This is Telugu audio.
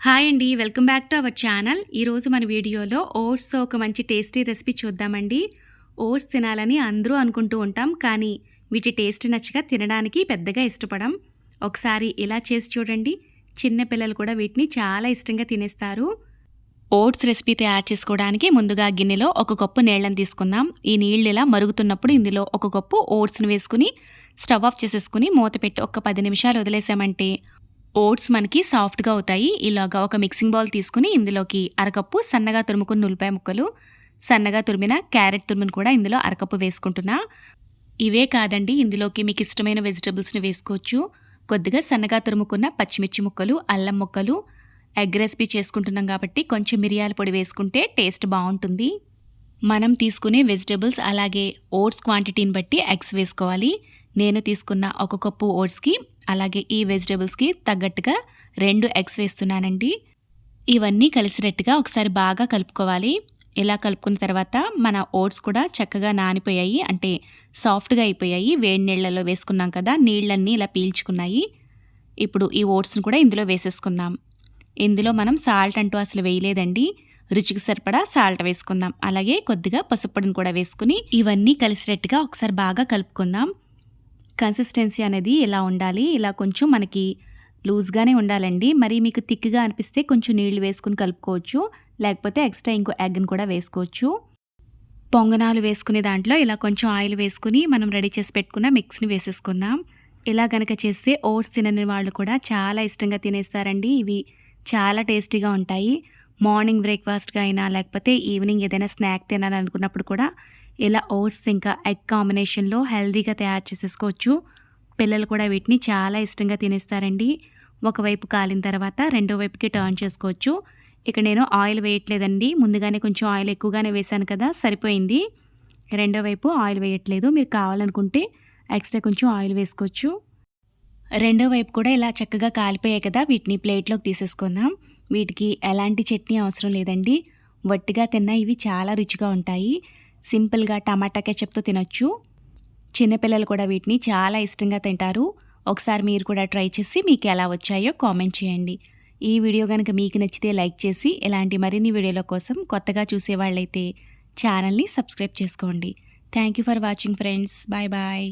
హాయ్ అండి. Welcome back to our channel. ఈరోజు మన వీడియోలో ఓట్స్‌తో ఒక మంచి టేస్టీ రెసిపీ చూద్దామండి. ఓట్స్ తినాలని అందరూ అనుకుంటూ ఉంటాం. కానీ వీటి టేస్ట్ నచ్చక తినడానికి పెద్దగా ఇష్టపడం. ఒకసారి ఇలా చేసి చూడండి. చిన్న పిల్లలు కూడా వీటిని చాలా ఇష్టంగా తినేస్తారు. ఓట్స్ రెసిపీ తయారు చేసుకోవడానికి ముందుగా గిన్నెలో ఒక కప్పు నీళ్ళని తీసుకుందాం. ఈ నీళ్ళు ఇలా మరుగుతున్నప్పుడు ఇందులో ఒక కప్పు ఓట్స్‌ని వేసుకుని స్టవ్ ఆఫ్ చేసేసుకుని మూత పెట్టి ఒక 10 నిమిషాలు వదిలేసామంటే ఓట్స్ మనకి సాఫ్ట్‌గా అవుతాయి. ఇలాగా ఒక మిక్సింగ్ బౌల్ తీసుకుని ఇందులోకి అరకప్పు సన్నగా తురుముకున్న ఉల్లిపాయ ముక్కలు, సన్నగా తురిమిన క్యారెట్ తురుమును కూడా ఇందులో అరకప్పు వేసుకుంటున్నా. ఇవే కాదండి, ఇందులోకి మీకు ఇష్టమైన వెజిటబుల్స్‌ని వేసుకోవచ్చు. కొద్దిగా సన్నగా తురుముకున్న పచ్చిమిర్చి ముక్కలు, అల్లం ముక్కలు, ఎగ్ రెసిపీ చేసుకుంటున్నాం కాబట్టి కొంచెం మిరియాల పొడి వేసుకుంటే టేస్ట్ బావుంటుంది. మనం తీసుకునే వెజిటబుల్స్ అలాగే ఓట్స్ క్వాంటిటీని బట్టి ఎగ్స్ వేసుకోవాలి. నేను తీసుకున్న ఒక కప్పు ఓట్స్‌కి అలాగే ఈ వెజిటబుల్స్‌కి తగ్గట్టుగా 2 ఎగ్స్ వేస్తున్నానండి. ఇవన్నీ కలిసినట్టుగా ఒకసారి బాగా కలుపుకోవాలి. ఇలా కలుపుకున్న తర్వాత మన ఓట్స్ కూడా చక్కగా నానిపోయాయి, అంటే సాఫ్ట్‌గా అయిపోయాయి. వేడి నీళ్ళలో వేసుకున్నాం కదా, నీళ్ళన్నీ ఇలా పీల్చుకున్నాయి. ఇప్పుడు ఈ ఓట్స్‌ని కూడా ఇందులో వేసేసుకుందాం. ఇందులో మనం సాల్ట్ అంటూ అసలు వేయలేదండి. రుచికి సరిపడా సాల్ట్ వేసుకుందాం. అలాగే కొద్దిగా పసుపు పొడిని కూడా వేసుకుని ఇవన్నీ కలిసినట్టుగా ఒకసారి బాగా కలుపుకుందాం. కన్సిస్టెన్సీ అనేది ఇలా ఉండాలి. ఇలా కొంచెం మనకి లూజ్‌గానే ఉండాలండి. మరి మీకు థిక్‌గా అనిపిస్తే కొంచెం నీళ్లు వేసుకుని కలుపుకోవచ్చు. లేకపోతే ఎక్స్ట్రా ఇంకో ఎగ్‌ని కూడా వేసుకోవచ్చు. పొంగనాలు వేసుకునే దాంట్లో ఇలా కొంచెం ఆయిల్ వేసుకుని మనం రెడీ చేసి పెట్టుకున్న మిక్స్‌ని వేసేసుకుందాం. ఇలా గనక చేస్తే ఓట్స్ తినని వాళ్ళు కూడా చాలా ఇష్టంగా తినేస్తారండి. ఇవి చాలా టేస్టీగా ఉంటాయి. మార్నింగ్ బ్రేక్‌ఫాస్ట్‌గా అయినా లేకపోతే ఈవినింగ్ ఏదైనా స్నాక్ తినాలనుకున్నప్పుడు కూడా ఇలా ఓట్స్ ఇంకా ఎగ్ కాంబినేషన్‌లో హెల్తీగా తయారు చేసేసుకోవచ్చు. పిల్లలు కూడా వీటిని చాలా ఇష్టంగా తినేస్తారండి. ఒకవైపు కాలిన తర్వాత రెండో వైపుకి టర్న్ చేసుకోవచ్చు. ఇక నేను ఆయిల్ వేయట్లేదండి. ముందుగానే కొంచెం ఆయిల్ ఎక్కువగానే వేశాను కదా, సరిపోయింది. రెండో వైపు ఆయిల్ వేయట్లేదు. మీరు కావాలనుకుంటే ఎక్స్ట్రా కొంచెం ఆయిల్ వేసుకోవచ్చు. రెండో వైపు కూడా ఇలా చక్కగా కాలిపోయాయి కదా, వీటిని ప్లేట్లోకి తీసేసుకుందాం. వీటికి ఎలాంటి చట్నీ అవసరం లేదండి. వట్టిగా తిన్నా ఇవి చాలా రుచిగా ఉంటాయి. సింపుల్‌గా టమాటా కెచప్‌తో తినొచ్చు. చిన్నపిల్లలు కూడా వీటిని చాలా ఇష్టంగా తింటారు. ఒకసారి మీరు కూడా ట్రై చేసి మీకు ఎలా వచ్చాయో కామెంట్ చేయండి. ఈ వీడియో గనుక మీకు నచ్చితే లైక్ చేసి ఇలాంటి మరిన్ని వీడియోల కోసం కొత్తగా చూసేవాళ్ళైతే ఛానల్‌ని సబ్స్క్రైబ్ చేసుకోండి. Thank you for watching friends. Bye bye.